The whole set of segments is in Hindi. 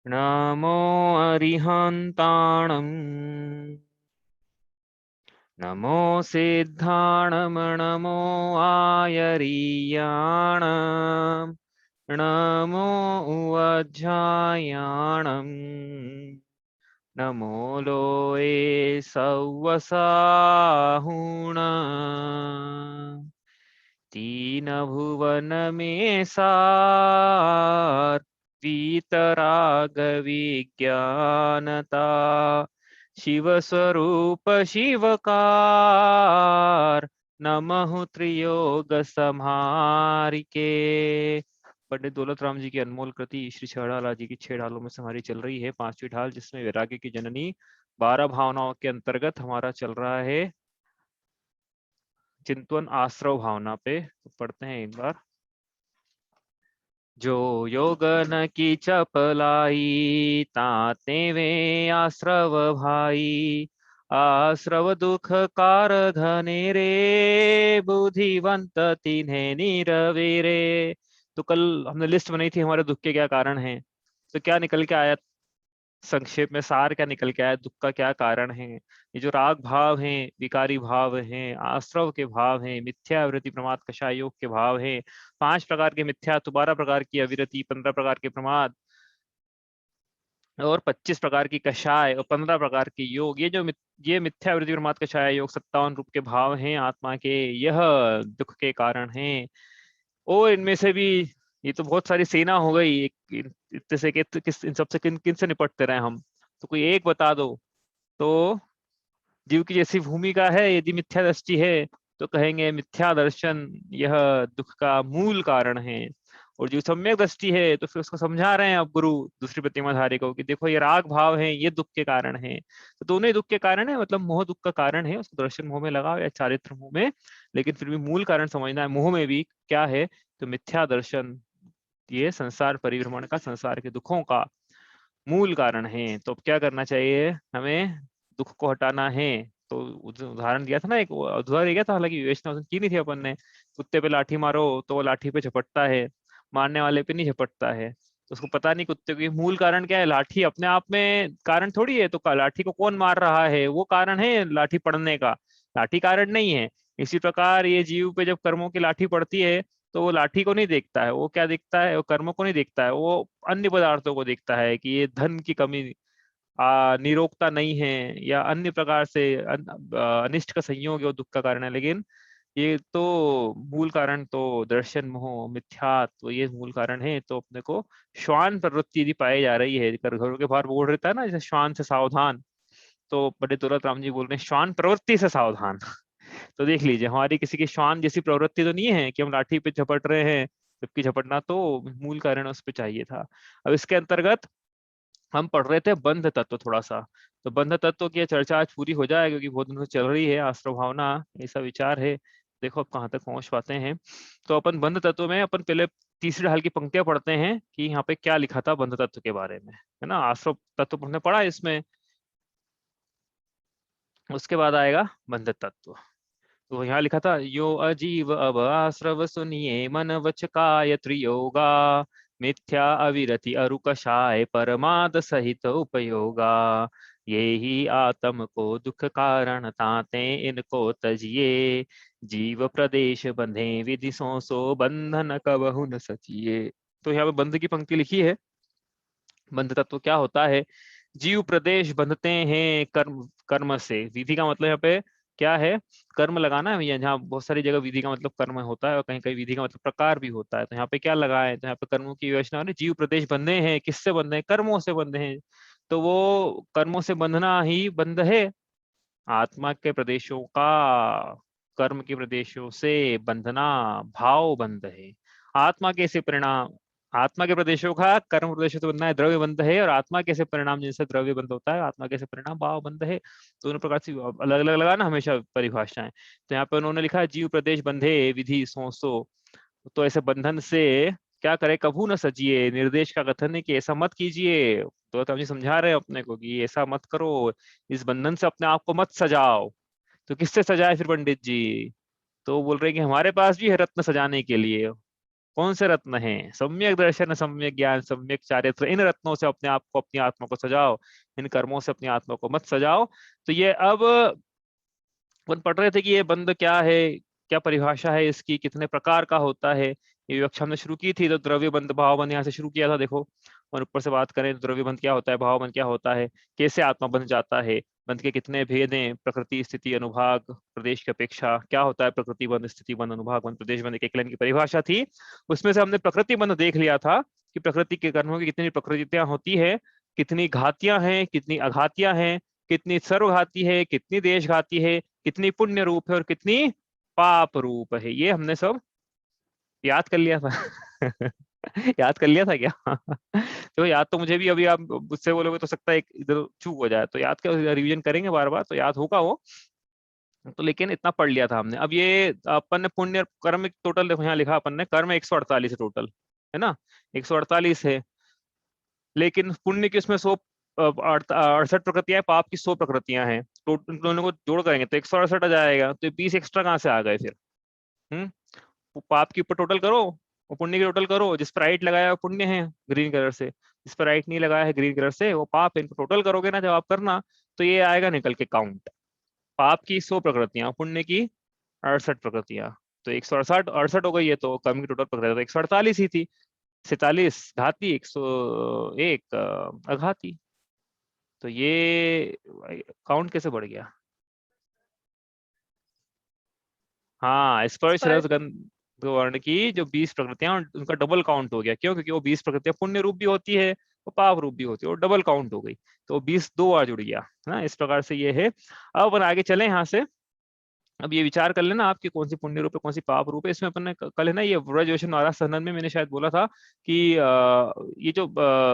नमो अरिहन्ताणम् नमो सिद्धाणं नमो आयरीयाणं नमो उवज्झायाणं नमो लोये सव्वसाहुण तीन भुवन में सार वीतराग विज्ञानता शिव स्वरूप शिवकार नमः त्रियोग संहारिके। पंडित दौलत राम जी की अनमोल कृति श्री छेड़ाला जी की छह ढालों में से हमारी चल रही है पांचवी ढाल, जिसमें वैराग्य की जननी 12 भावनाओं के अंतर्गत हमारा चल रहा है चिंतन आश्रव भावना पे। तो पढ़ते हैं एक बार। जो योगन की चपलाई ताते वे आश्रव भाई, आश्रव दुख कार घने रे बुद्धिवंत तिन्हें नीरवे। तो कल हमने लिस्ट बनाई थी हमारे दुख के क्या कारण हैं, तो क्या निकल के आया, संक्षेप में सार क्या निकल के आया, दुख का क्या कारण है। ये जो राग भाव हैं, विकारी भाव हैं, आश्रव के भाव हैं, मिथ्या वृत्ति प्रमाद कषाय योग के भाव हैं, 5 प्रकार के मिथ्या, 12 प्रकार की अविरति, 15 प्रकार के प्रमाद और 25 प्रकार की कषाय और 15 प्रकार के योग। ये मिथ्या वृत्ति प्रमाद कषाय योग 57 रूप के भाव हैं आत्मा के, यह दुख के कारण हैं। और इनमें से भी ये तो बहुत सारी सेना हो गई, इतने से किस इन सबसे किन से निपटते रहे हम, तो कोई एक बता दो। तो जीव की जैसी भूमिका है, यदि मिथ्या दृष्टि है तो कहेंगे मिथ्या दर्शन यह दुख का मूल कारण है। और जो सम्यक दृष्टि है तो फिर उसको समझा रहे हैं अब गुरु दूसरी प्रतिमाधारी को कि देखो ये राग भाव है, ये दुख के कारण है। तो दोनों ही दुख के कारण है, मतलब मोह दुख का कारण है, उसको दर्शन मोह में लगाओ या चारित्र मोह में, लेकिन फिर भी मूल कारण समझना है। मोह में भी क्या है, तो मिथ्या दर्शन ये संसार परिभ्रमण का, संसार के दुखों का मूल कारण है। तो अब क्या करना चाहिए हमें, दुख को हटाना है। तो उदाहरण दिया था ना, एक उदाहरण दिया था, हालांकि विवेचना की नहीं थी अपन ने। कुत्ते पे लाठी मारो तो वो लाठी पे झपटता है, मारने वाले पे नहीं झपटता है। तो उसको पता नहीं कुत्ते को मूल कारण क्या है, लाठी अपने आप में कारण थोड़ी है। तो लाठी को कौन मार रहा है, वो कारण है लाठी पड़ने का, लाठी कारण नहीं है। इसी प्रकार ये जीव पे जब कर्मों की लाठी पड़ती है तो वो लाठी को नहीं देखता है, वो क्या देखता है, वो कर्मों को नहीं देखता है, वो अन्य पदार्थों को देखता है कि ये धन की कमी, निरोगता नहीं है, या अन्य प्रकार से अनिष्ट का संयोग है वो दुख का कारण है। लेकिन ये तो मूल कारण तो दर्शन मोह मिथ्यात्व ये मूल कारण है। तो अपने को श्वान प्रवृत्ति यदि पाई जा रही है, घरों के बाहर बोर्ड रहता है ना, जैसे श्वान से सावधान, तो पंडित तुलत राम जी बोल रहे हैं श्वान प्रवृत्ति से सावधान। तो देख लीजिए हमारी किसी की श्वान जैसी प्रवृत्ति तो नहीं है कि हम लाठी पे झपट रहे हैं, जबकि झपटना तो मूल कारण उस पे चाहिए था। अब इसके अंतर्गत हम पढ़ रहे थे बंध तत्व थोड़ा सा। तो बंध तत्व की चर्चा आज पूरी हो जाए, क्योंकि बहुत दिनों से चल रही है आश्रव भावना, ऐसा विचार है। देखो अब कहाँ तक पहुंच पाते हैं। तो अपन बंध तत्व में अपन पहले तीसरी ढाल की पंक्तियां पढ़ते हैं कि यहाँ पे क्या लिखा था बंध तत्व के बारे में, है ना। आश्रव तत्व पढ़ने पड़ा है इसमें, उसके बाद आएगा बंध तत्व। तो यहाँ लिखा था, यो अजीव अब आश्रव सुनिए मन वच काय त्रियोगा, मिथ्या अविरति अरु कषाय परमाद सहित उपयोगा, ये ही आत्म को दुख कारण ताते इनको तजिए, जीव प्रदेश बंधे विधि सो बंधन कबहु न सचिए। तो यहाँ पे बंध की पंक्ति लिखी है। बंध तत्व क्या होता है, जीव प्रदेश बंधते हैं कर्म, कर्म से। विधि का मतलब यहाँ पे क्या है, कर्म लगाना है। यहाँ बहुत सारी जगह विधि का मतलब कर्म होता है और कहीं कहीं विधि का मतलब प्रकार भी होता है। तो यहाँ पे क्या लगा है, तो यहाँ पे कर्मों की योजना है। जीव प्रदेश बंधे हैं, किससे बंधे हैं, कर्मों से बंधे हैं। तो वो कर्मों से बंधना ही बंध है, आत्मा के प्रदेशों का कर्म के प्रदेशों से बंधना भाव बंध है। आत्मा के से परिणाम, आत्मा के प्रदेशों का कर्म प्रदेशों से बंधना है द्रव्य बंध है, और आत्मा के से परिणाम जिनसे द्रव्य बंध होता है, आत्मा के से परिणाम भाव बंध है। दोनों प्रकार से अलग अलग लगाना हमेशा परिभाषाएं। तो यहाँ पे उन्होंने लिखा है जीव प्रदेश बंधे विधि सो। तो ऐसे बंधन से क्या करे, कभू न सजिए, निर्देश का कथन है कि ऐसा मत कीजिए। तो हम जी समझा रहे हैं अपने को कि ऐसा मत करो, इस बंधन से अपने आप को मत सजाओ। तो किससे सजाए फिर पंडित जी, तो बोल रहे हैं कि हमारे पास भी है रत्न सजाने के लिए। कौन से रत्न हैं? सम्यक दर्शन, सम्यक ज्ञान, सम्यक चारित्र, इन रत्नों से अपने आप को, अपनी आत्मा को सजाओ, इन कर्मों से अपनी आत्मा को मत सजाओ। तो ये अब अपन पढ़ रहे थे कि ये बंध क्या है, क्या परिभाषा है इसकी, कितने प्रकार का होता है, ये विवक्षा हमने शुरू की थी। तो द्रव्य बंध, भाव बंध यहाँ से शुरू किया था देखो। और ऊपर से बात करें तो द्रव्य बंध क्या होता है, भाव बंध क्या होता है, कैसे आत्मा बंध जाता है, बंध के कितने भेद हैं, प्रकृति, स्थिति, अनुभाग, प्रदेश की अपेक्षा, क्या होता है प्रकृति बंध, स्थिति बंध, अनुभाग बंध, प्रदेश बंध, एक लाइन की परिभाषा थी। उसमें से हमने प्रकृति बंध देख लिया था कि प्रकृति के कर्मों की कितनी प्रकृतियां होती है, कितनी घातियां हैं, कितनी अघातियां हैं, कितनी सर्वघाती है, कितनी देशघाती है, कितनी पुण्य रूप है और कितनी पाप रूप है, ये हमने सब याद कर लिया था। याद कर लिया था क्या? तो याद तो मुझे भी, अभी आप मुझसे बोलोगे तो सकता है एक इधर चूक हो जाए, तो याद कर रिवीजन करेंगे बार बार तो याद होगा वो। तो लेकिन इतना पढ़ लिया था हमने। अब ये अपन ने पुण्य कर्म टोटल देखो यहाँ लिखा अपन ने, कर्म 148 है टोटल, है ना, 148 है। लेकिन पुण्य की उसमें 168 प्रकृतियां हैं, पाप की 100 प्रकृतियां हैं। तो इन दोनों को जोड़ करेंगे तो 168 आ जाएगा। तो 20 एक्स्ट्रा कहाँ से आ गए फिर? हम्म वो पाप के ऊपर टोटल करो और पुण्य की टोटल करो। जिस पर राइट लगाया है वो पुण्य है ग्रीन कलर से, जिस पर राइट नहीं लगाया है ग्रीन कलर से वो पाप है। इनको टोटल करोगे ना जब आप करना, तो ये आएगा निकल के काउंट, पाप की 100 प्रकृतियां, पुण्य की 68 प्रकृतियां। तो 168 68 हो गई है, तो कर्म की टोटल प्रकृति तो 148 ही थी। 47 घाती, 101 अघाती। तो ये काउंट कैसे बढ़ गया? हाँ, स्पर्श रस गंध वर्ण की जो 20 प्रकृतियां, उनका डबल काउंट हो गया। क्यों? क्योंकि वो 20 प्रकृतियां पुण्य रूप भी होती है और पाप रूप भी होती है, वो डबल काउंट हो गई। तो 20 दो बार जुड़ गया ना, इस प्रकार से ये है। अब अपन आगे चले यहाँ से। अब ये विचार कर लेना आपकी कौन सी पुण्य रूप है, कौन सी पाप रूप है। इसमें अपन ने कल है ना, ये व्रजोशन नाराज सहनन में मैंने शायद बोला था कि ये जो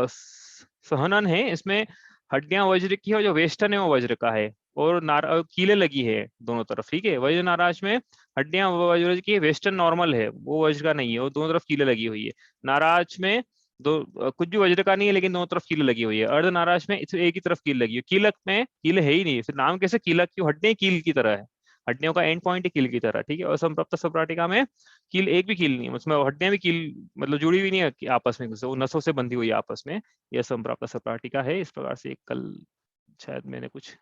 सहनन है इसमें हड्डियां वज्र की है और जो वेष्टन है वो वज्र का है, और कीले लगी है दोनों तरफ। ठीक है, वज्र नाराज में हड्डियां वज्र की है, वेस्टर्न नॉर्मल है, वो वज्र का नहीं है, वो दोनों तरफ कीले लगी हुई है। नाराज में दो कुछ भी वज्र का नहीं है लेकिन दोनों तरफ कीले लगी हुई है। अर्ध नाराज में एक ही तरफ कील लगी है। कीलक में कील है ही नहीं, फिर नाम कैसे कीलक? क्यों? हड्डियां कील की तरह है, हड्डियों का एंड पॉइंट है कील की तरह। ठीक है, और संप्राप्त सप्राटिका में कील एक भी कील नहीं है, उसमें हड्डियां भी कील मतलब जुड़ी हुई नहीं है आपस में, वो नसों से बंधी हुई है आपस में। यह संप्राप्त सप्राटिका है। इस प्रकार से कल शायद मैंने कुछ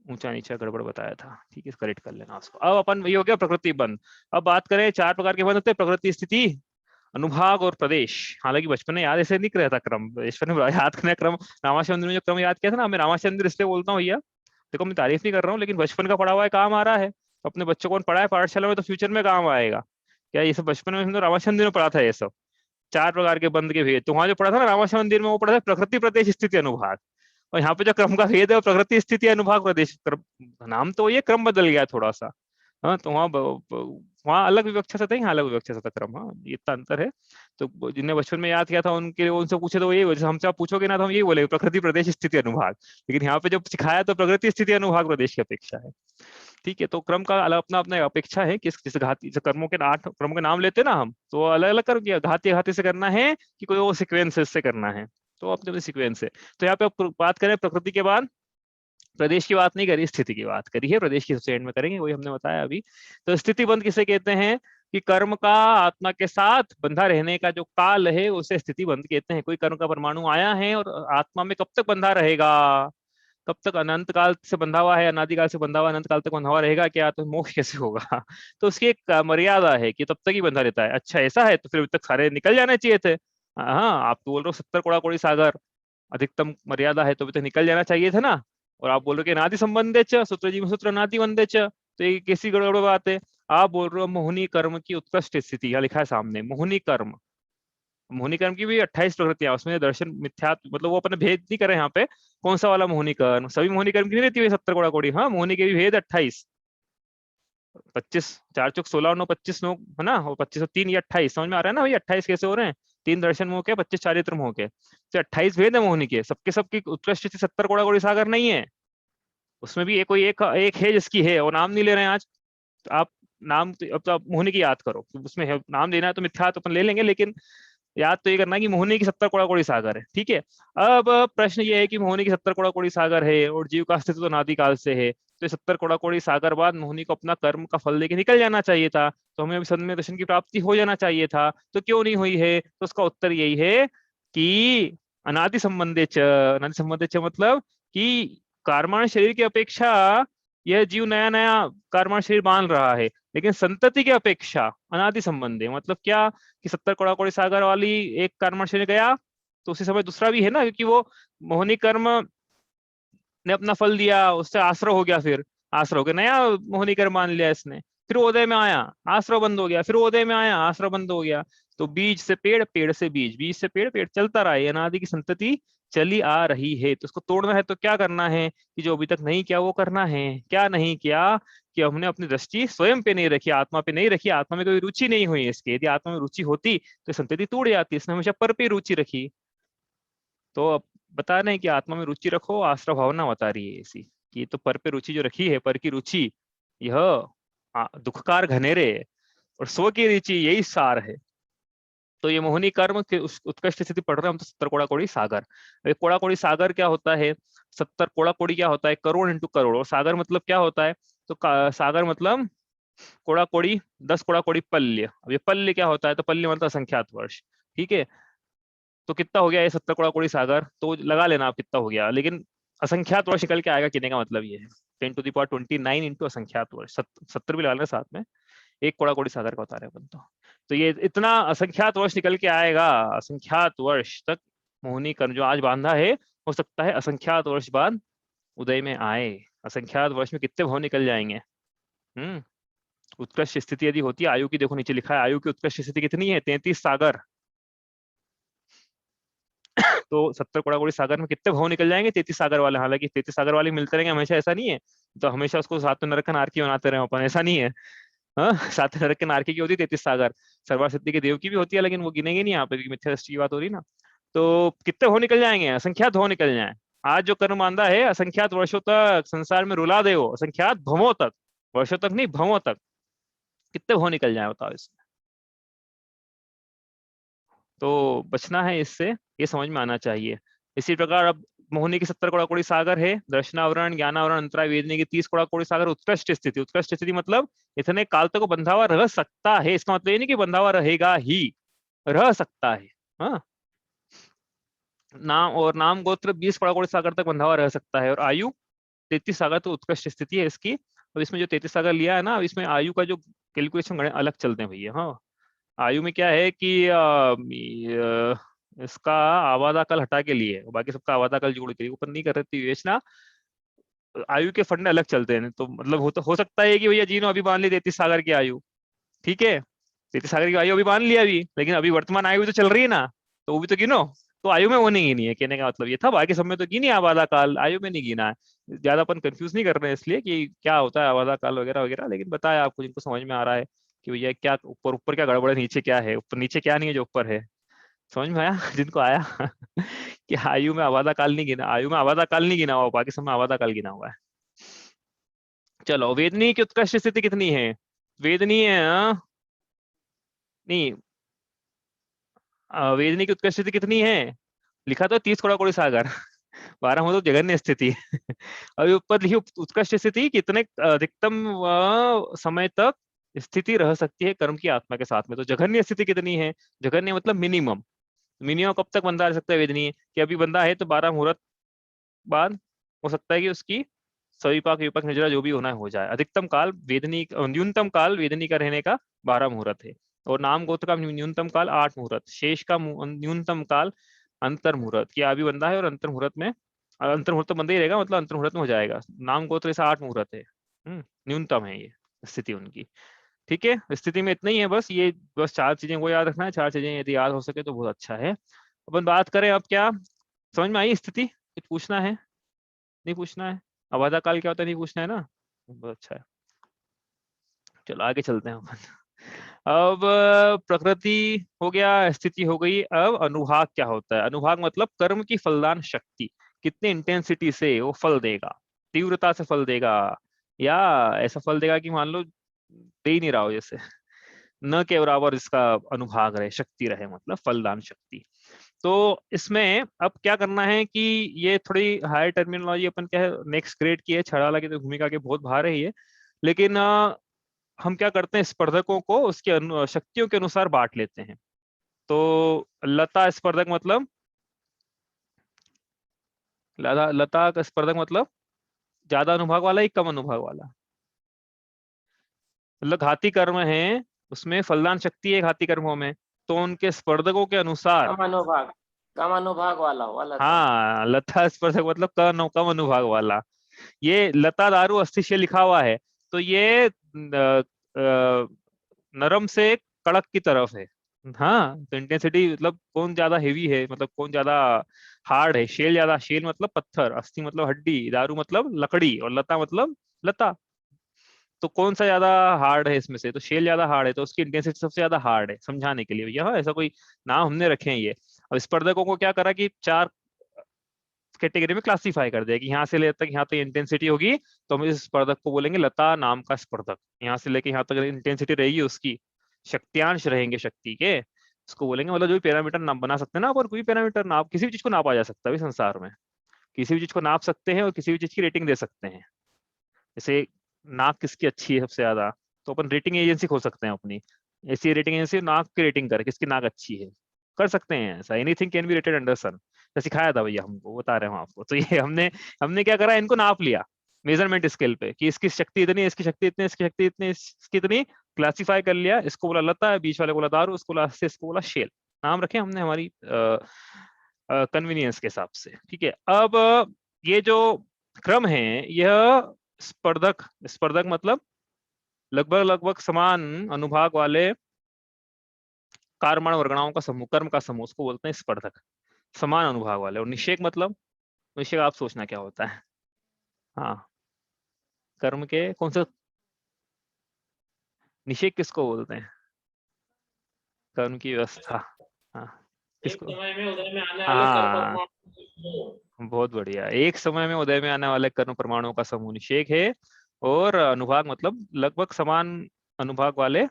ऊंचा नीचा गड़बड़ बताया था। ठीक है, करेक्ट कर लेना उसको। अब अपन ये हो गया प्रकृति बंध। अब बात करें, चार प्रकार के बंध होते हैं, प्रकृति, स्थिति, अनुभाग और प्रदेश। हालांकि बचपन में याद ऐसे नहीं रहता क्रम, बचपन में याद करना क्रम। रामाशय मंदिर में जो क्रम याद किया था ना, मैं रामाशय मंदिर इसलिए बोलता हूँ भैया, देखो मैं तारीफ नहीं कर रहा हूँ, लेकिन बचपन का पढ़ा हुआ है, काम आ रहा है। तो अपने बच्चों को पढ़ा है पाठशाला में तो फ्यूचर में काम आएगा। क्या ये सब बचपन में हमने रामाशय मंदिर में पढ़ा था ये सब? चार प्रकार के बंध के भेद तो वहां जो पढ़ा था ना रामाशय मंदिर में, वो पढ़ा था प्रकृति, प्रदेश, स्थिति, अनुभाग। और यहाँ पे जो क्रम का भेद है वो प्रकृति, स्थिति, अनुभाग, प्रदेश। नाम तो ये क्रम बदल गया थोड़ा सा। हाँ, तो वहाँ अलग विवक्षा से था, यहाँ अलग विवक्षा से था क्रम। हाँ, ये इतना अंतर है। तो जिन्हें बचपन में याद किया था उनके लिए, उनसे पूछे तो वो यही, जैसे हमसे आप पूछोगे ना तो हम यही बोले प्रकृति, प्रदेश, स्थिति, अनुभाग। लेकिन यहाँ पे जब सिखाया तो प्रकृति, स्थिति, अनुभाग, प्रदेश की अपेक्षा है। ठीक है, तो क्रम का अलग अपना अपना अपेक्षा है। किस जैसे घाती से कर्मों के 8 क्रमों के नाम लेते हैं ना हम, तो अलग अलग कर्म किया, घाती घाती से करना है कि कोई वो सिक्वेंस से करना है, तो अपने अपने सिक्वेंस है। तो यहाँ पे बात करें प्रकृति के बाद, प्रदेश की बात नहीं करी, स्थिति की बात करी है, प्रदेश की सबसे एंड में करेंगे, वही हमने बताया अभी। तो स्थिति बंध किसे कहते हैं? कि कर्म का आत्मा के साथ बंधा रहने का जो काल है उसे स्थिति बंध कहते हैं। कोई कर्म का परमाणु आया है और आत्मा में कब तक बंधा रहेगा? कब तक? अनंत काल से बंधा हुआ है, अनादिकाल से बंधा हुआ, अनंत काल तक बंधा हुआ रहेगा क्या? तो मोक्ष कैसे होगा? तो उसकी एक मर्यादा है कि तब तक ही बंधा रहता है। अच्छा ऐसा है, तो फिर अभी तक सारे निकल जाने चाहिए थे। हाँ, आप तो बोल रहे हो 70 कोड़ा कोड़ी सागर अधिकतम मर्यादा है, तो अभी तक निकल जाना चाहिए था ना। और आप बोल रहे हो कि नादि संबंधे च सूत्र जी में सूत्र नादि बंधे च, तो ये कैसी गड़बड़ बात है? आप बोल रहे हो मोहिनी कर्म की उत्कृष्ट स्थिति, यहाँ लिखा है सामने मोहिनी कर्म। मोहिनी कर्म की भी 28 प्रकृतियां, उसमें दर्शन मिथ्या मतलब वो अपने भेद नहीं करे यहाँ पे। कौन सा वाला मोहिनी कर्म? सभी मोहिनी कर्म की नहीं रहती हुई 70 कोड़ा कोड़ी। हाँ, मोहिनी के भी भेद 28, 25, 4 चौक 16 और 9 25 9 है ना, और 25 और 3 ये 28। समझ में आ रहा है ना भाई 28 कैसे हो रहे हैं? 3 दर्शन मोह के, 25 चारित्र मोह के, तो 28 भेद है मोहिनी के। सबके सबकी उत्कृष्ट 70 कोड़ा कोड़ी सागर नहीं है। उसमें भी एक कोई एक है जिसकी है, वो नाम नहीं ले रहे हैं आज। तो आप नाम अब तो आप मोहिनी की याद करो, उसमें है, नाम लेना है तो मिथ्या तो अपन ले लेंगे, लेकिन याद तो ये करना है कि मोहिनी की 70 कोड़ा कोड़ी सागर है। ठीक है, अब प्रश्न ये है कि मोहिनी की 70 कोड़ा कोड़ी सागर है और जीव का अस्तित्व तो अनादि काल से है, तो 70 कोड़ा कोड़ी सागर बाद मोहिनी को अपना कर्म का फल देके निकल जाना चाहिए था, तो हमें अभी सम्यक दर्शन की प्राप्ति हो जाना चाहिए था, तो क्यों नहीं हुई है? तो उसका उत्तर यही है कि अनादि संबंधे च, अनादि संबंधे च मतलब कि कार्माण शरीर की अपेक्षा यह जीव नया नया कार्माण शरीर मान रहा है, लेकिन संतति की अपेक्षा अनादि संबंध है। मतलब क्या कि 70 कोड़ा कोड़ी सागर वाली एक कर्म शरीर गया तो उसी समय दूसरा भी है ना, क्योंकि वो मोहनी कर्म ने अपना फल दिया, उससे आश्रय हो गया, फिर आश्रय हो गया, नया मोहनी कर्म मान लिया इसने, फिर उदय में आया आश्रय बंद हो गया, फिर उदय में आया आश्रय बंद हो गया। तो बीज से पेड़, पेड़ से बीज, बीज से पेड़, पेड़ चलता रहा है, अनादि की संतति चली आ रही है। तो उसको तोड़ना है तो क्या करना है कि जो अभी तक नहीं किया वो करना है। क्या नहीं किया कि हमने अपनी दृष्टि स्वयं पे नहीं रखी, आत्मा पे नहीं रखी, आत्मा में कोई रुचि नहीं हुई इसके। यदि आत्मा में रुचि होती तो संतति टूट जाती, इसने हमेशा पर पे रुचि रखी। तो अब बता रहे हैं कि आत्मा में रुचि रखो, आश्रय भावना बता रही है ऐसी कि तो पर पे रुचि जो रखी है, पर की रुचि यह दुखकार घनेरे और स्व की रुचि यही सार है। तो ये मोहिनी कर्म के उत्कृष्ट स्थिति पढ़ रहे हैं हम तो 70 कोड़ा कोड़ी सागर। एक कोड़ा कोड़ी सागर क्या होता है? 70 कोड़ा कोड़ी क्या होता है? करोड़ इंटू करोड़। और सागर मतलब क्या होता है? तो सागर मतलब कोड़ा कोड़ी 10 कोड़ा कोड़ी पल्य। अब ये पल्य क्या होता है? तो पल्य मतलब असंख्यात वर्ष। ठीक है, तो कितना हो गया ये 70 कोड़ा कोड़ी सागर? तो लगा लेना आप कितना हो गया, लेकिन असंख्यात वर्ष निकल के आएगा कहने का मतलब ये है 10⁻29 इंटू असंख्यात वर्ष। 70 भी लगा लेना साथ में, एक कोड़ा कोड़ी सागर का बता रहे अपन तो ये इतना असंख्यात वर्ष निकल के आएगा। असंख्यात वर्ष तक मोहिनी कर्म जो आज बांधा है, हो सकता है असंख्यात वर्ष बाद उदय में आए। असंख्यात वर्ष में कितने भाव निकल जाएंगे। उत्कृष्ट स्थिति यदि होती है आयु की, देखो नीचे लिखा है आयु की उत्कृष्ट स्थिति कितनी है? 33 सागर। तो 70 कोड़ा कोड़ी सागर में कितने भाव निकल जाएंगे? 33 सागर वाले। हालांकि 33 सागर वाले मिलते रहेंगे हमेशा, ऐसा नहीं है, तो हमेशा उसको सात नरक का नारकी बनाते रहे अपन, ऐसा नहीं है। हाँ, सात नरक के नारकी की होती है 33 सागर, सर्वा सिद्धि के देव की भी होती है, लेकिन वो गिनेंगे नहीं यहाँ पे क्योंकि मिथ्या दृष्टि की बात हो रही है ना। तो कितने भाव निकल जाएंगे? असंख्यात भाव निकल जाए। आज जो कर्म मांदा है असंख्यात वर्षों तक संसार में रुला दे, वो असंख्यात भवों तक, वर्षों तक नहीं भवों तक, कितने भाव निकल जाए बताओ इसमें। तो बचना है इससे, ये समझ में आना चाहिए। इसी प्रकार अब मोहिनी की 70 कोड़ा कोड़ी सागर है, दर्शनावरण, ज्ञानावरण, अंतराय, वेदनी की 30 कोड़ा कोड़ी सागर। उत्कृष्ट स्थिति, उत्कृष्ट स्थिति मतलब इतने काल तक बंधा हुआ रह सकता है, इसका मतलब ये नहीं कि बंधा हुआ रहेगा ही, रह सकता है। हाँ, नाम और नाम गोत्र 20 कोड़ा कोड़ी सागर तक बंधा हुआ रह सकता है, और आयु 33 सागर तो उत्कृष्ट स्थिति है इसकी। अब इसमें जो 33 सागर लिया है ना, अब इसमें आयु का जो कैलकुलेशन अलग चलते हैं भैया। हाँ, आयु में क्या है कि इसका आवादा कल हटा के लिए, बाकी सबका आवादा कल जोड़ के लिए, ऊपर नहीं कर रहे थे विवेचना। आयु के फंडे अलग चलते हैं, तो मतलब हो सकता है कि भैया जीनो अभी मान ली 33 सागर की आयु, ठीक है, 33 सागर की आयु अभी मान लिया अभी, लेकिन अभी वर्तमान आयु तो चल रही है ना, तो वो भी तो गिनो। तो आयु में वो नहीं गिनी है, कहने का मतलब ये था। बाकी सब में तो गिनी आवादा काल, आयु में नहीं गिना है। ज्यादा अपन कंफ्यूज नहीं कर रहे हैं इसलिए कि क्या होता है आवादा काल वगैरह वगैरह, लेकिन बताया आपको जिनको समझ में आ रहा है कि भैया क्या ऊपर ऊपर क्या गड़बड़ है, नीचे क्या है, ऊपर नीचे क्या नहीं है जो ऊपर है। समझ में आया जिनको आया कि आयु में आवादा काल नहीं गिना, आयु में आवादा काल नहीं गिना हुआ, बाकी सब में आवादा काल गिना हुआ है। चलो, वेदनी की उत्कृष्ट स्थिति कितनी है? वेदनी है नहीं, वेदनी की उत्कृष्ट स्थिति कितनी है? लिखा तो 30 कोड़ा कोड़ी सागर 12 मतलब जघन्य स्थिति अभी ऊपर लिखी उत्कृष्ट स्थिति कितने अधिकतम समय तक स्थिति रह सकती है कर्म की आत्मा के साथ में। तो जघन्य स्थिति कितनी है? जघन्य मतलब मिनिमम। मिनिमम कब तक बंदा रह सकता है वेदनीय? कि अभी बंदा है तो 12 मुहूर्त बाद हो सकता है कि उसकी सविपाक विपाक निर्जरा जो भी होना है हो जाए। अधिकतम काल वेदनी, न्यूनतम काल वेदनी का रहने का 12 मुहूर्त है, और नाम गोत्र का न्यूनतम काल 8 मुहूर्त, शेष का न्यूनतम काल अंतर मुहूर्त। क्या अभी बंदा है और अंतर मुहूर्त में, अंतर मुहूर्त तो बंदा ही रहेगा, मतलब अंतर मुहूर्त में हो जाएगा। नाम गोत्र ऐसा 8 मुहूर्त है, न्यूनतम है ये स्थिति उनकी। ठीक है, स्थिति में इतना ही है बस, ये बस 4 चीजें को याद रखना है। 4 चीजें यदि याद हो सके तो बहुत अच्छा है। अपन बात करें अब, क्या समझ में आई स्थिति? कुछ पूछना है? नहीं पूछना है? अबाधा काल क्या होता है, नहीं पूछना है ना? बहुत अच्छा है, चलो आगे चलते हैं अपन। अब प्रकृति हो गया, स्थिति हो गई, अब अनुभाग क्या होता है? अनुभाग मतलब कर्म की फलदान शक्ति, कितने इंटेंसिटी से वो फल देगा, तीव्रता से फल देगा, या ऐसा फल देगा कि मान लो दे ही नहीं रहा हो, जैसे न के बराबर इसका अनुभाग रहे, शक्ति रहे, मतलब फलदान शक्ति। तो इसमें अब क्या करना है कि ये थोड़ी हायर टर्मिनोलॉजी अपन क्या है नेक्स्ट ग्रेड की है, छड़ाला की तो भूमिका के बहुत बाहर है ये, लेकिन हम क्या करते हैं स्पर्धकों को उसके शक्तियों के अनुसार बांट लेते हैं। तो लता स्पर्धक मतलब लता का स्पर्धक मतलब ज्यादा अनुभाग वाला, एक कम अनुभाग वाला। मतलब घाती कर्म है उसमें फलदान शक्ति है घाती कर्मों में, तो उनके स्पर्धकों के अनुसार। कम अनुभाग वाला वाला था। हाँ, लता स्पर्धक मतलब कम अनुभाग वाला। ये लता दारू अस्थि से लिखा हुआ है, तो ये नरम से कड़क की तरफ है। हाँ, तो इंटेंसिटी मतलब कौन ज्यादा हेवी है, मतलब कौन ज्यादा हार्ड है। शेल ज्यादा, शेल मतलब पत्थर, अस्थि मतलब हड्डी, दारू मतलब लकड़ी, और लता मतलब लता। तो कौन सा ज्यादा हार्ड है इसमें से, तो शेल ज्यादा हार्ड है, तो उसकी इंटेंसिटी सबसे ज्यादा हार्ड है समझाने के लिए भैया। हाँ, ऐसा कोई नाम हमने रखे हैं ये। अब स्पर्धकों को क्या करा कि 4 कैटेगरी में क्लासिफाई कर दिया कि यहाँ से ले तक यहाँ तक इंटेंसिटी होगी तो हम इस स्पर्धक को बोलेंगे लता नाम का स्पर्धक। यहाँ से लेके यहाँ तक इंटेंसिटी रहेगी उसकी, शक्तियांश रहेंगे शक्ति के, उसको बोलेंगे। मतलब जो भी पैरामीटर नाप बना सकते हैं ना, और कोई भी पैरामीटर नाप, किसी भी चीज को नापा जा सकता है अभी संसार में, किसी भी चीज को नाप सकते हैं और किसी भी चीज की रेटिंग दे सकते हैं। जैसे नाक किसकी अच्छी है सबसे ज्यादा, तो अपन रेटिंग एजेंसी खोल सकते हैं अपनी, ऐसी रेटिंग एजेंसी नाक की रेटिंग करे किसकी नाक अच्छी है, कर सकते हैं ऐसा। Anything can be rated under sun, तो सिखाया था भैया हमको, बता रहे हैं आपको। तो ये हमने हमने क्या करा, इनको नाप लिया मेजरमेंट स्केल पे कि इसकी शक्ति इतनी, इसकी शक्ति इतनी, इसकी शक्ति इतनी, इसकी इतनी, क्लासिफाई कर लिया। इसको बोला लता, बीच वाले को बोला दारू, उसको बोला से, इसको बोला शेल। नाम रखे हमने हमारी कन्वीनियंस के हिसाब से। ठीक है, अब ये जो क्रम है यह स्पर्धक, स्पर्धक मतलब लगभग लगभग समान अनुभाग वाले कारमान वर्गणाओं का समूह, कर्म का समूह, उसको बोलते हैं स्पर्धक, समान अनुभाग वाले। और निषेक मतलब, निषेक आप सोचना क्या होता है। हाँ, कर्म के कौन सा, निषेक किसको बोलते हैं, कर्म की व्यवस्था। हाँ, एक किसको। समय में उदय में आने वाले कर्म हाँ, परमाणु। बहुत बढ़िया, एक समय में उदय में आने वाले कर्म परमाणुओं का समूह निषेक है। और अनुभाग मतलब लगभग समान अनुभाग वाले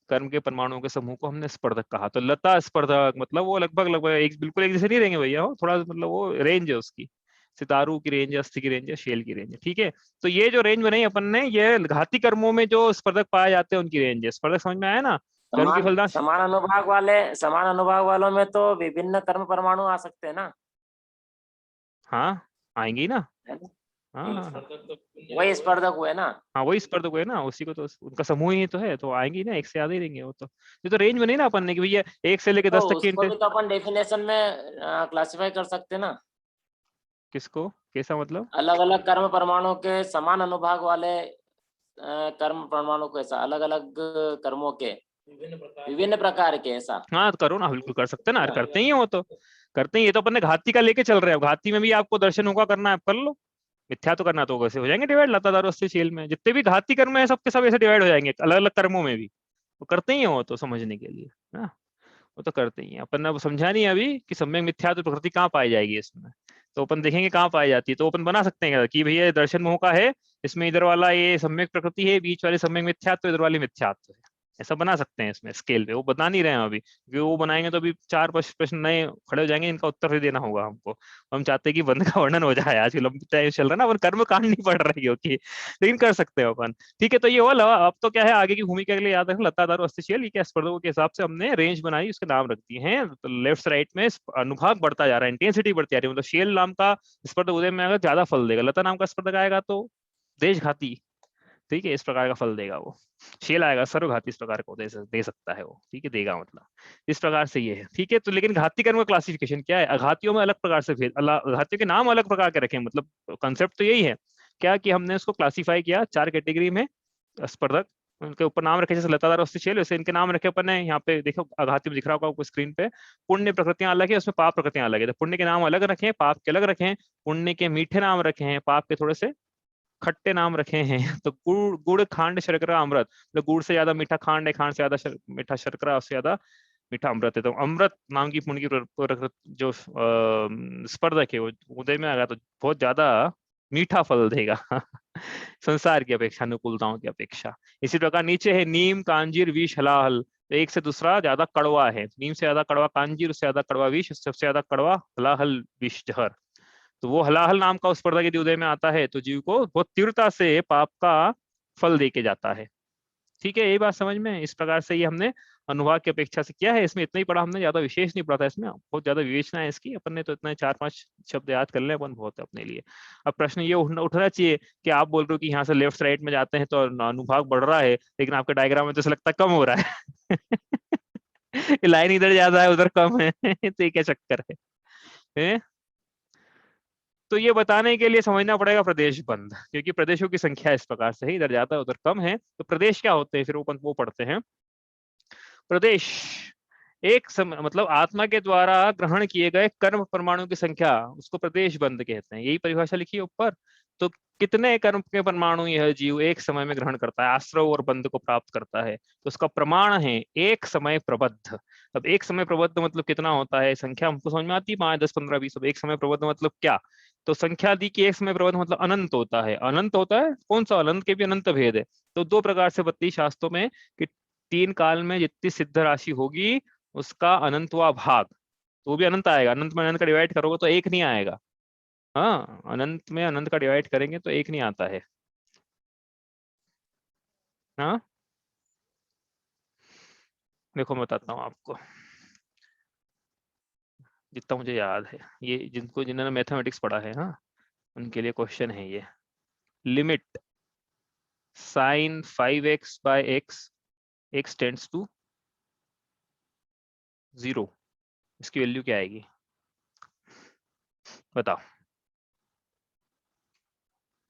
कर्म के परमाणुओं के समूह को हमने स्पर्धक कहा। तो लता स्पर्धक मतलब वो लगभग लगभग एक, बिल्कुल एक जैसे नहीं रहेंगे भैया, वो थोड़ा मतलब वो रेंज है उसकी, सितारू की रेंज है, अस्थि की रेंज है, शेल की रेंज है। ठीक है, तो ये जो रेंज बनाई अपन ने, ये घाती कर्मों में जो स्पर्धक पाए जाते हैं उनकी रेंज है। स्पर्धक समझ में आया ना, कर्म की फलदान। समान अनुभाग वालों में तो विभिन्न कर्म परमाणु आ सकते हैं ना। हाँ, आएंगी ना। है ना? हाँ हाँ हाँ वही स्पर्धक हुए ना। हाँ, वही स्पर्धक हुए ना, उसी को तो उनका समूह ही तो है, तो आएंगी ना, एक से ज्यादा ही रहेंगे वो तो। ये तो रेंज बनी ना अपन ने कि भैया 1 से लेके तो 10 तक की उसको भी तो अपन डेफिनेशन में क्लासिफाई कर सकते हैं ना। किसको, कैसा मतलब। अलग अलग कर्म परमाणु के समान अनुभाग वाले कर्म परमाणु को ऐसा अलग अलग कर्मों के विभिन्न प्रकार के ऐसा। हाँ, तो करो ना, बिल्कुल कर सकते हैं ना, करते ही हैं वो तो, करते ही। ये तो अपन ने घाती का लेके चल रहे हैं, घाती में भी आपको दर्शन होगा करना है, आप कर लो। मिथ्या तो करना, तो वैसे हो जाएंगे डिवाइड, लता दारू अस्थि शेल में जितने भी घाती कर्म है सबके सब ऐसे डिवाइड हो जाएंगे अलग अलग कर्मों में भी। वो करते ही हैं वो तो, समझने के लिए ना, वो तो करते ही हैं। अपन ने अब समझा नहीं अभी कि सम्यक मिथ्या तो प्रकृति कहाँ पाई जाएगी इसमें, तो अपन देखेंगे कहाँ पाई जाती है। तो अपन बना सकते हैं कि भैया दर्शन मोह का है, इसमें इधर वाला ये सम्यक प्रकृति है, बीच वाले सम्यक मिथ्यात्व, इधर वाली मिथ्यात्व है। ऐसा बना सकते हैं इसमें स्केल पे, वो बता नहीं रहे हैं अभी, क्योंकि वो बनाएंगे तो अभी 4 प्रश्न नए खड़े हो जाएंगे, इनका उत्तर भी देना होगा हमको। हम चाहते हैं कि बंद का वर्णन हो जाए, आजकल लंबा टाइम चल रहा है ना, अपन कर्म कांड नहीं पढ़ रही हो कि, लेकिन कर सकते हो अपन। ठीक है, तो ये हुआ। अब तो क्या है आगे की भूमिका के लिए याद रखना, लता दारू अस्थि शेल, ये क्या स्पर्धकों के हिसाब से हमने रेंज बनाई, उसके नाम रख दिए हैं। तो लेफ्ट से राइट में अनुभाग बढ़ता जा रहा है, इंटेंसिटी बढ़ती जा रही है। मतलब शेल नाम का स्पर्धक उदय में आएगा ज्यादा फल देगा, लता नाम का स्पर्धक आएगा तो देशघाती, ठीक है, इस प्रकार का फल देगा वो। शेल आएगा सर्वघाती, इस प्रकार को दे सकता है वो, ठीक है, देगा मतलब इस प्रकार से ये है। ठीक है, तो लेकिन घाती कर्म का क्लासिफिकेशन क्या है, अघातियों में अलग प्रकार से भेद, घातियों के नाम अलग प्रकार के रखे, मतलब कंसेप्ट तो यही है क्या कि हमने उसको क्लासिफाई किया 4 कैटेगरी में स्पर्धक, उनके ऊपर नाम रखे, जैसे लतादार अस्थि शेल, वैसे इनके नाम रखे अपन ने। यहाँ पे देखो आघाती में दिख रहा होगा आपको स्क्रीन पे, पुण्य प्रकृतियां अलग है, उसमें पाप प्रकृतियां अलग है। तो पुण्य के नाम अलग रखे हैं, पाप के अलग रखे हैं। पुण्य के मीठे नाम रखे हैं, पाप के थोड़े से खट्टे नाम रखे हैं। तो गुड़ गुड़ खांड शर्करा अमृत, मतलब गुड़ से ज्यादा मीठा खांड है, खांड से ज्यादा मीठा शर्करा, उससे ज्यादा मीठा अमृत है। तो अमृत नाम की पुण्य की जो स्पर्धक है वो उदय में आएगा तो बहुत ज्यादा मीठा फल देगा। संसार की अपेक्षा, अनुकूलताओं की अपेक्षा। इसी प्रकार नीचे है नीम, कांजीर, विष, हलाहल, तो एक से दूसरा ज्यादा कड़वा है, नीम से ज्यादा कड़वा कांजीर, उससे ज्यादा कड़वा विष, सबसे ज्यादा कड़वा हलाहल विष जहर। तो वो हलाहल नाम का उस स्पर्धा यदि उदय में आता है तो जीव को बहुत तीव्रता से पाप का फल दे के जाता है। ठीक है, यही बात समझ में। इस प्रकार से ये हमने अनुभाग की अपेक्षा से किया है। इसमें इतना ही पढ़ा हमने, ज्यादा विशेष नहीं पढ़ा था इसमें, बहुत ज्यादा विवेचना है इसकी। अपन ने तो इतना 4-5 शब्द याद कर ले, अपन बहुत है अपने लिए। अब प्रश्न ये उठना चाहिए कि आप बोल रहे हो कि यहाँ से लेफ्ट राइट में जाते हैं तो अनुभाग बढ़ रहा है, लेकिन आपके डायग्राम में तो ऐसा लगता है कम हो रहा है। लाइन इधर ज्यादा है उधर कम है। तो ये क्या चक्कर है? तो ये बताने के लिए समझना पड़ेगा प्रदेश बंद, क्योंकि प्रदेशों की संख्या इस प्रकार से है, इधर ज्यादा उधर कम है। तो प्रदेश क्या होते हैं फिर वो पढ़ते हैं। प्रदेश एक मतलब आत्मा के द्वारा ग्रहण किए गए कर्म परमाणु की संख्या, उसको प्रदेश बंद कहते हैं। यही परिभाषा लिखी है ऊपर। तो कितने कर्म के परमाणु यह जीव एक समय में ग्रहण करता है, आश्रव और बंध को प्राप्त करता है, तो उसका प्रमाण है एक समय प्रबद्ध। अब एक समय प्रबद्ध मतलब कितना होता है, संख्या हमको समझ में आती है 5, 10, 15, 20। अब एक समय प्रबद्ध मतलब क्या, तो संख्या दी कि एक समय प्रबद्ध मतलब अनंत होता है। अनंत होता है, कौन सा अनंत के भी अनंत भेद है। तो दो प्रकार से बताती शास्त्रों में कि 3 काल में जितनी सिद्ध राशि होगी उसका अनंतवा भाग, तो वो भी अनंत आएगा। अनंत में अनंत का डिवाइड करोगे तो एक नहीं आएगा। हाँ, अनंत में अनंत का डिवाइड करेंगे तो एक नहीं आता है। हाँ, देखो मैं बताता हूँ आपको जितना मुझे याद है। ये जिन्होंने मैथमेटिक्स पढ़ा है, हाँ, उनके लिए क्वेश्चन है ये। Limit sine 5x by x tends to 0, इसकी वैल्यू क्या आएगी बताओ।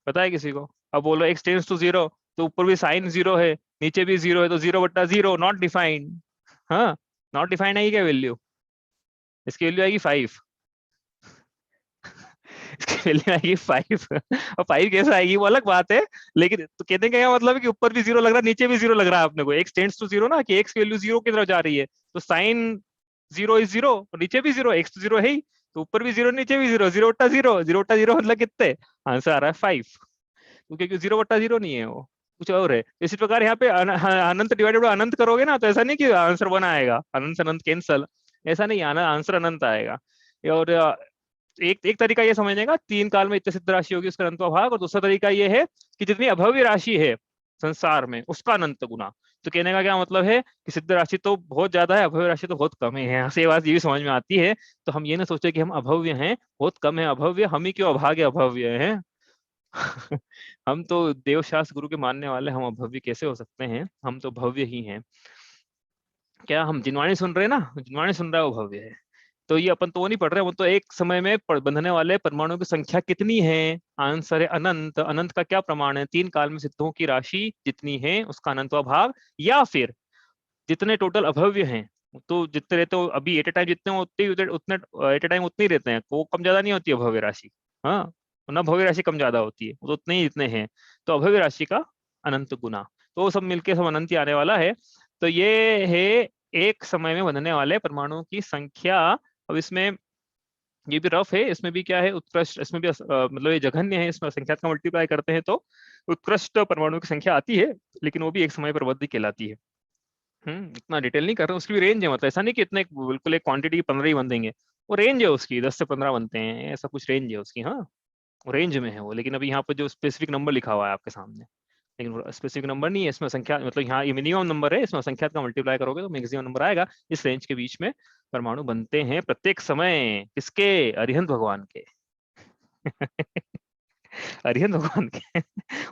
पता है किसी को? अब बोलो x टेंड्स टू 0, तो ऊपर भी साइन 0 है, नीचे भी 0 है, तो 0/0 नॉट डिफाइंड। हाँ, नॉट डिफाइंड आएगी क्या वैल्यू? इसकी वैल्यू आएगी 5। इसकी वैल्यू आएगी 5। और 5 कैसे आएगी वो अलग बात है, लेकिन तो कहने का क्या मतलब है कि ऊपर भी 0 लग रहा है, नीचे भी 0 लग रहा है अपने को। x टेंड्स टू 0 ना, कि x की वैल्यू 0 की तरफ जा रही है, तो साइन 0 इज 0 और नीचे भी 0, x तो 0 है ही, तो ऊपर भी 0 नीचे भी 0, 0/0, 0/0 मतलब कितने, आंसर आ रहा है 5। क्योंकि 0/0 नहीं है, वो कुछ और है। इसी प्रकार यहाँ पे अनंत डिवाइडेड बाय अनंत करोगे ना, तो ऐसा नहीं कि आंसर 1 आएगा, अनंत से अनंत कैंसल, ऐसा नहीं आना, आंसर अनंत आएगा। और एक एक तरीका ये समझने का, 3 काल में इतने सिद्ध राशि होगी उसका अनंत भाग, और दूसरा तरीका ये है कि जितनी अभव्य राशि है संसार में उसका अनंत गुना। तो कहने का क्या मतलब है कि सिद्ध राशि तो बहुत ज्यादा है, अभव्य राशि तो बहुत कम है। यहाँ से ये बात ये भी समझ में आती है। तो हम ये ना सोचे कि हम अभव्य हैं, बहुत कम है अभव्य, हम ही क्यों अभागे अभव्य हैं। हम तो देवशास्त्र गुरु के मानने वाले, हम अभव्य कैसे हो सकते हैं, हम तो भव्य ही हैं। क्या हम जिनवाणी सुन रहे हैं ना, जिनवाणी सुन रहा है वो भव्य है। तो ये अपन तो वो नहीं पढ़ रहे, वो तो एक समय में बंधने वाले परमाणुओं की संख्या कितनी है, आंसर है अनंत। अनंत का क्या प्रमाण है, 3 काल में सिद्धों की राशि जितनी है उसका अनंतवा भाग, या फिर जितने टोटल अभव्य हैं, तो जितने रहते हो अभी एट ए टाइम, जितने उतने एट ए टाइम उतने ही रहते हैं, वो कम ज्यादा नहीं होती अभव्य राशि। हाँ, ना भव्य राशि कम ज्यादा होती है, वो तो उतने ही जितने हैं। तो अभव्य राशि का अनंत गुना, तो वो सब मिलके सब अनंत ही आने वाला है। तो ये है एक समय में बनने वाले परमाणुओं की संख्या। अब इसमें ये भी रफ है, इसमें भी क्या है उत्कृष्ट, इसमें भी मतलब ये जघन्य है, इसमें संख्या का मल्टीप्लाई करते हैं तो उत्कृष्ट परमाणुओं की संख्या आती है, लेकिन वो भी एक समय पर वृद्धि कहलाती है। इतना डिटेल नहीं कर रहे, उसकी भी रेंज है, मतलब ऐसा नहीं कि इतने बिल्कुल एक क्वांटिटी 15 ही बन देंगे, वो रेंज है उसकी, 10 से 15 बनते हैं, ऐसा कुछ रेंज है उसकी। हाँ, रेंज में है वो, लेकिन अभी यहाँ पर जो स्पेसिफिक नंबर लिखा हुआ है आपके सामने, लेकिन स्पेसिफिक नंबर नहीं है इसमें, संख्या मतलब यहाँ ये मिनिमम नंबर है, इसमें संख्या का मल्टीप्लाई करोगे तो मैक्सिमम नंबर आएगा। इस रेंज के बीच में परमाणु बनते हैं प्रत्येक समय, किसके, अरिहंत भगवान के। अरिहंत भगवान के।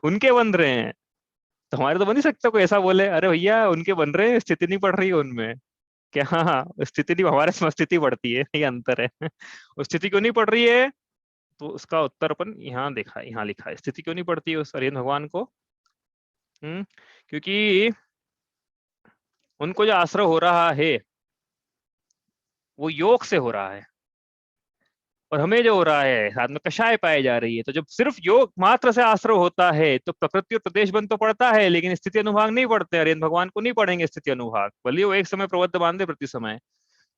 उनके बन रहे हैं, तो हमारे तो बन नहीं सकता। कोई ऐसा बोले अरे भैया उनके बन रहे हैं, स्थिति नहीं पड़ रही है उनमें, क्या? हाँ हाँ, स्थिति नहीं, हमारे में स्थिति पड़ती है, ये अंतर है। उस स्थिति क्यों नहीं पड़ रही है, तो उसका उत्तर अपन यहाँ देखा है, यहाँ लिखा है, स्थिति क्यों नहीं पड़ती है उस अरिहंत भगवान को। क्योंकि उनको जो आश्रय हो रहा है वो योग से हो रहा है, और हमें जो हो रहा है साथ में कषाय पाई जा रही है। तो जब सिर्फ योग मात्र से आश्रय होता है तो प्रकृति और प्रदेश बंद तो पड़ता है, लेकिन स्थिति अनुभाग नहीं पड़ते। अरिहंत भगवान को नहीं पढ़ेंगे स्थिति अनुभाग, भले वो एक समय प्रबद्ध बांधे प्रति समय,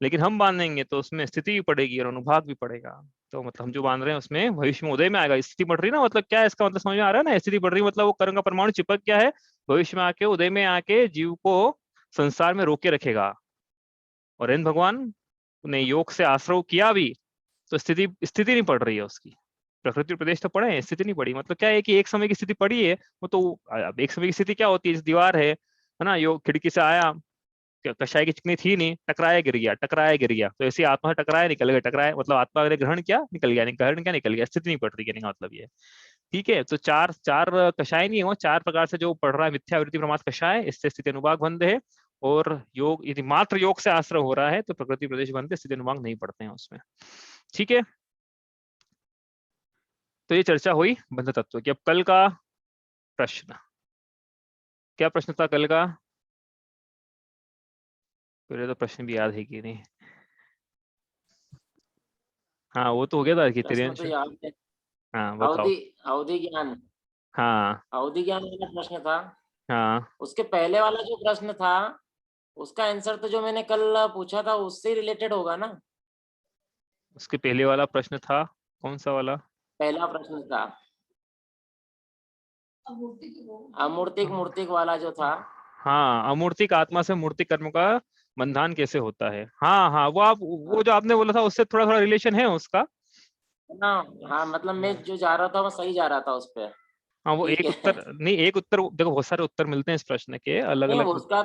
लेकिन हम बांधेंगे तो उसमें स्थिति भी पड़ेगी और अनुभाग भी पड़ेगा। तो मतलब हम जो बांध रहे हैं उसमें भविष्य में उदय में आएगा। स्थिति बढ़ रही ना, मतलब क्या है इसका मतलब समझ में आ रहा है ना, स्थिति बढ़ रही मतलब वो कर्म का परमाणु चिपक गया है, भविष्य में आके उदय में आके जीव को संसार में रोके रखेगा। और इन भगवान ने योग से आश्रव किया भी तो स्थिति नहीं पड़ रही है उसकी। प्रकृति प्रदेश तो पड़े हैं, स्थिति नहीं पड़ी। मतलब क्या है कि एक समय की स्थिति पड़ी है वो तो। अब एक समय की स्थिति क्या होती है, दीवार है ना, यो खिड़की से आया, कषाय की चिकनी थी नहीं, टकराया गिर गया, टकराया गिर गया, तो ऐसी आत्मा से टकराया निकल गया, टकराया मतलब आत्मा ने ग्रहण किया निकल गया, ग्रहण क्या निकल गया, स्थिति नहीं पड़ रही है, मतलब ये। ठीक है, तो चार चार कषाय नहीं है वो, चार प्रकार से जो पढ़ रहा है मिथ्यावृत्ति प्रमाद कषाय, इससे स्थिति अनुभाग बंद है। और योग यदि मात्र योग से आश्रय हो रहा है तो प्रकृति प्रदेश बंद है, स्थिति अनुभाग नहीं पड़ते हैं उसमें। ठीक है, तो ये चर्चा हुई बंध तत्व की। अब कल का प्रश्न, क्या प्रश्न था कल का? पहले तो प्रश्न भी याद है कि नहीं? हाँ वो तो हो गया था कि प्रश्न तो याद है। हाँ बताओ। अवधि अवधि ज्ञान, हाँ अवधि ज्ञान वाला प्रश्न था। हाँ, उसके पहले वाला जो प्रश्न था उसका आंसर तो जो मैंने कल पूछा था उससे रिलेटेड होगा ना। उसके पहले वाला प्रश्न था कौन सा वाला? पहला प्रश्न था अमूर्तिक मूर्तिक वाला जो था। हाँ, अमूर्तिक आत्मा से मूर्तिक कर्म का बंधन कैसे होता है। हाँ हाँ, वो जो आपने बोला था उससे थोड़ा थोड़ा रिलेशन है उसका। ना, हाँ मतलब मैं जो जा रहा था वो सही जा रहा था उस पे। हाँ वो ठीक एक है। उत्तर नहीं, एक उत्तर देखो, बहुत सारे उत्तर मिलते हैं इस प्रश्न के अलग नहीं अलग। उसका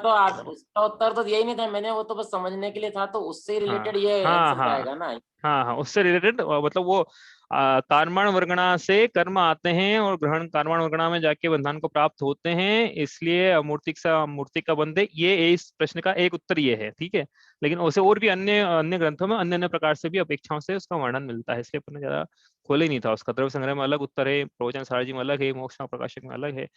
उत्तर तो यही नहीं था मैंने, वो तो बस समझने के लिए था, तो उससे हाँ रिलेटेड ये हाँ आंसर हाँ जाएगा ना। हाँ हाँ, उससे रिलेटेड मतलब वो कर्मण वर्गणा से कर्म आते हैं और ग्रहण कर्मण वर्गणा में जाके बंधन को प्राप्त होते हैं, इसलिए अमूर्तिक से अमूर्तिक का बंधे, ये इस प्रश्न का एक उत्तर ये है। ठीक है, लेकिन उसे और भी अन्य अन्य ग्रंथों में अन्य अन्य प्रकार से भी अपेक्षाओं से उसका वर्णन मिलता है, इसलिए अपन ने ज्यादा खोले ही नहीं था उसका। द्रव्य संग्रह में अलग उत्तर है, प्रवचन सारजी में अलग है, मोक्ष प्रकाशक में अलग है,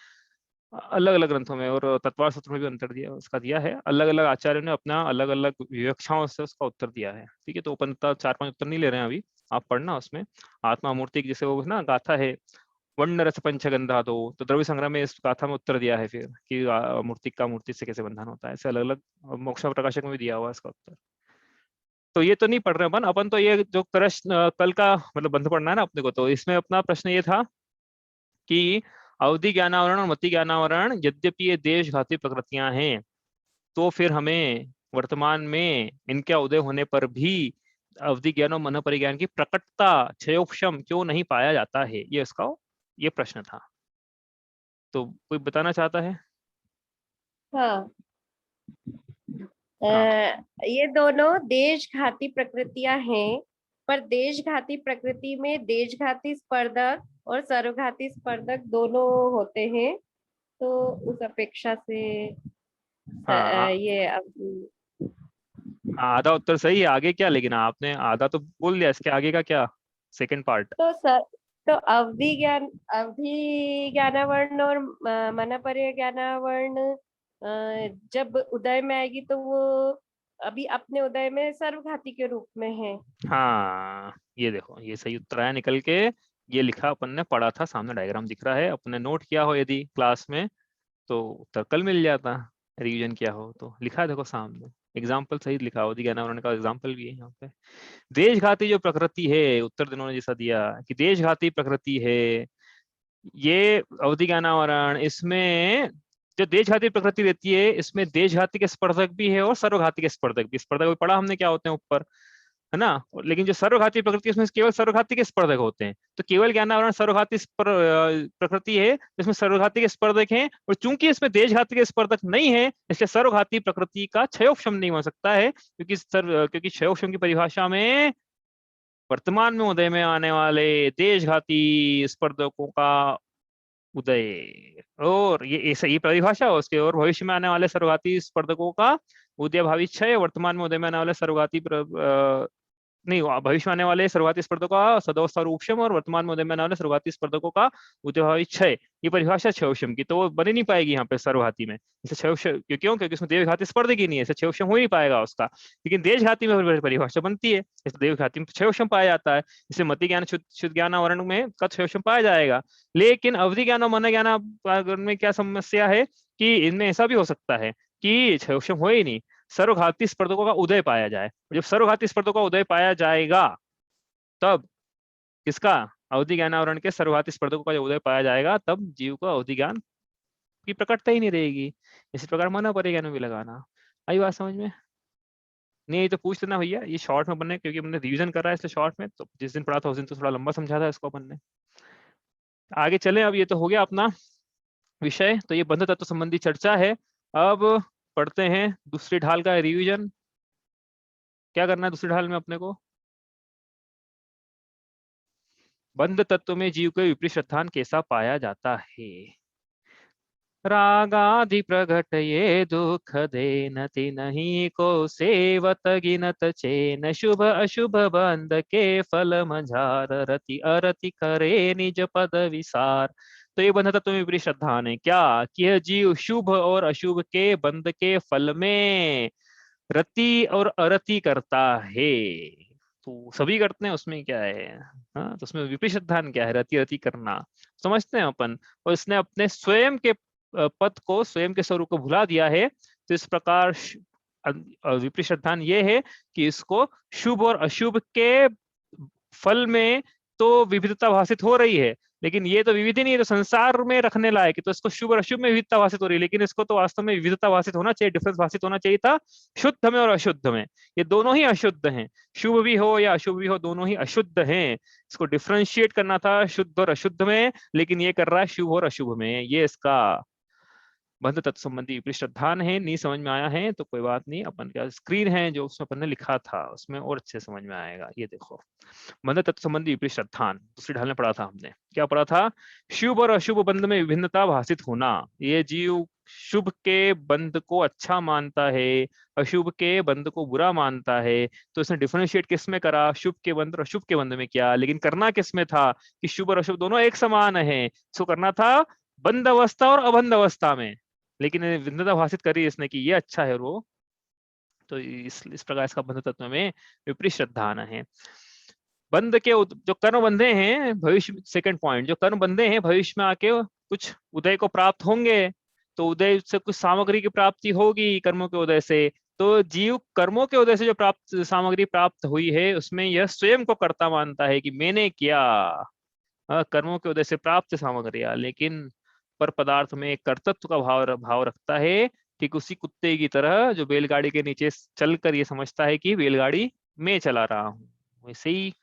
अलग अलग ग्रंथों में। और तत्वार सूत्र में भी अंतर दिया उसका दिया है, अलग अलग आचार्यों ने अपना अलग अलग विवक्षाओं से उसका उत्तर दिया है। ठीक है, तो अपन चार पांच उत्तर नहीं ले रहे हैं अभी, आप पढ़ना उसमें। आत्मा मूर्ति जैसे वो ना गाथा है, वर्ण रस पंचगंधा दो, तो द्रव्य संग्रह में इस गाथा में उत्तर दिया है फिर कि मूर्ति का मूर्ति से कैसे बंधन होता है, ऐसे अलग अलग मोक्ष प्रकाशक में भी दिया हुआ है इसका उत्तर। तो ये तो नहीं पढ़ रहे अपन तो ये जो प्रश्न कल का मतलब बंध पढ़ना है ना अपने को, तो इसमें अपना प्रश्न ये था कि अवधि ज्ञानावरण और मति ज्ञानावरण यद्यपि ये देशघाती प्रकृतियां हैं, तो फिर हमें वर्तमान में इनके उदय होने पर भी अवधि ज्ञान और मन परिज्ञान की प्रकटता क्षयोक्षम क्यों नहीं पाया जाता है, ये इसका ये प्रश्न था। तो कोई बताना चाहता है? हाँ, हाँ ये दोनों देशघाती प्रकृतियां हैं, पर देशघाती प्रकृति में देशघाती स्पर्धक और सर्वघाती स्पर्धक दोनों होते हैं, तो उस अपेक्षा से हाँ ये आधा उत्तर सही है, आगे क्या? लेकिन आपने आधा तो बोल दिया, इसके आगे का क्या सेकंड पार्ट? तो तो अवधि ज्ञानावर्ण और मनपर्य ज्ञानावर्ण जब उदय में आएगी तो वो अभी अपने उदय में सर्वघाती के रूप में है। हाँ ये देखो, ये सही उत्तर आया निकल के। ये लिखा अपन ने पढ़ा था, सामने डायग्राम दिख रहा है, अपने नोट किया हो यदि क्लास में तो उत्तर कल मिल जाता, रिवीजन किया हो तो। लिखा है देखो सामने, एग्जाम्पल सही लिखा हो, ज्ञानावरण का एग्जाम्पल भी है यहाँ पे। देशघाती जो प्रकृति है, उत्तर दिनों ने जैसा दिया कि देशघाती प्रकृति है ये अवधि ज्ञानावरण, इसमें जो देशघाती प्रकृति रहती है इसमें देशघाती के स्पर्धक भी है और सर्वघाती के स्पर्धक भी। स्पर्धक भी पढ़ा हमने क्या होते हैं ऊपर, है ना। लेकिन जो सर्वघाती प्रकृति है उसमें केवल सर्वघाती के स्पर्धक होते हैं, तो केवल ज्ञानावरण सर्वघाती प्रकृति है जिसमें सर्वघाती के स्पर्धक हैं, और चूंकि इसमें देशघाती के स्पर्धक नहीं है इसलिए सर्वघाती प्रकृति का क्षयोक्षम नहीं हो सकता है, क्योंकि क्षयोक्षम की परिभाषा में वर्तमान में उदय में आने वाले देशघाती स्पर्धकों का उदय, और ये ऐसा ये परिभाषा है उसके, और भविष्य में आने वाले सर्वघाती स्पर्धकों का उदय भावी क्षय, वर्तमान में उदय में आने वाले सर्वघाती नहीं, भविष्य में आने वाले सर्वघाती स्पर्धकों का सदवस्था उपशम, और वर्तमान में उदय में आने वाले सर्वघाती स्पर्धकों का उदयभावी क्षय, ये परिभाषा क्षयोक्षम की, तो वो बनी नहीं पाएगी यहाँ पे सर्वघाती में। इसे क्षयोक्षम क्यों? क्योंकि उसमें देवघाती स्पर्धक ही नहीं है, इसे क्षयोक्षम हो ही नहीं पाएगा उसका। लेकिन देशघाती में परिभाषा बनती है, इस देवघाती में क्षयोक्षम पाया जाता है, इसे मति ज्ञान शुद्ध ज्ञान आवरण में का क्षयोक्षम पाया जाएगा। लेकिन अवधि ज्ञान और मन ज्ञान में क्या समस्या है कि इनमें ऐसा भी हो सकता है कि क्षयोक्षम हो ही नहीं, सर्वघाती स्पर्धकों का उदय पाया जाए। जब सर्वघाती स्पर्धकों का उदय पाया जाएगा तब किसका? अवधि ज्ञानावरण के सर्वघाती स्पर्धकों का जब उदय पाया जाएगा तब जीव को अवधि ज्ञान की प्रकटता ही नहीं रहेगी। इसी प्रकार मन परिज्ञान में भी लगाना, आई बात समझ में? नहीं तो पूछ लेना भैया, ये शॉर्ट में बनने क्योंकि हमने रिवीजन कर रहा है इसलिए शॉर्ट में, तो जिस दिन पढ़ा था उस दिन तो थोड़ा लंबा समझा था इसको अपन ने। आगे चलें, अब ये तो हो गया अपना विषय, तो ये बंध तत्व संबंधी चर्चा है। अब पढ़ते हैं दूसरी ढाल का रिवीजन। क्या करना है दूसरी ढाल में अपने को? बंध तत्व में जीव के विपरीत श्रद्धान कैसा पाया जाता है? रागादि प्रगट ये दुख देनति नहीं को सेवत गिनत चेन शुभ अशुभ बंध के फल मझार रति अरति करे निज पद विसार। तो ये बंध तत्व में विपरीत श्रद्धान है क्या कि यह जीव शुभ और अशुभ के बंध के फल में रति और अरति करता है। तो सभी करते हैं, उसमें क्या है? हाँ, तो उसमें विपरीत श्रद्धान क्या है? रति रति करना समझते हैं अपन। और इसने अपने स्वयं के पद को, स्वयं के स्वरूप को भुला दिया है। तो इस प्रकार विपरीत श्रद्धान ये है कि इसको शुभ और अशुभ के फल में तो विविधता भाषित हो रही है, लेकिन ये तो विविध नहीं है, तो संसार में रखने लायक है, तो इसको शुभ और अशुभ में विविधता भाषित हो रही है, लेकिन इसको तो वास्तव में विविधता भाषित होना चाहिए, डिफरेंस भाषित होना चाहिए था शुद्ध में और अशुद्ध में। ये दोनों ही अशुद्ध हैं, शुभ भी हो या अशुभ भी हो, दोनों ही अशुद्ध हैं। इसको डिफ्रेंशिएट करना था शुद्ध और अशुद्ध में, लेकिन ये कर रहा है शुभ और अशुभ में। ये इसका बंध तत्व संबंधी विपरीत श्रद्धान है। नहीं समझ में आया है तो कोई बात नहीं, अपन का स्क्रीन है जो उसमें अपन ने लिखा था उसमें और अच्छे समझ में आएगा। ये देखो, बंध तत्व संबंधी विपरीत श्रद्धान दूसरी ढाल में पढ़ा था हमने। क्या पढ़ा था? शुभ और अशुभ बंध में विभिन्नता भाषित होना। ये जीव शुभ के बंध को अच्छा मानता है, अशुभ के बंध को बुरा मानता है। तो इसने डिफरेंशिएट किस में करा? शुभ के बंध और अशुभ के बंध में किया। लेकिन करना किस में था कि शुभ और अशुभ दोनों एक समान है, इसको करना था बंध अवस्था और अबंध अवस्था में। लेकिन भिन्नता भाषित करी इसने कि ये अच्छा है वो, तो इस प्रकार इसका बंध तत्व में विपरीत श्रद्धान है। बंध के जो कर्म बंधे हैं भविष्य, सेकंड पॉइंट, जो कर्म बंधे हैं भविष्य में आके कुछ उदय को प्राप्त होंगे, तो उदय से कुछ सामग्री की प्राप्ति होगी कर्मों के उदय से। तो जीव कर्मों के उदय से जो प्राप्त सामग्री प्राप्त हुई है उसमें यह स्वयं को कर्ता मानता है कि मैंने किया, कर्मों के उदय से प्राप्त सामग्रियां, लेकिन पर पदार्थ में एक कर्तृत्व का भाव रखता है। ठीक उसी कुत्ते की तरह जो बैलगाड़ी के नीचे चलकर ये समझता है कि बैलगाड़ी मैं चला रहा हूँ, वैसे ही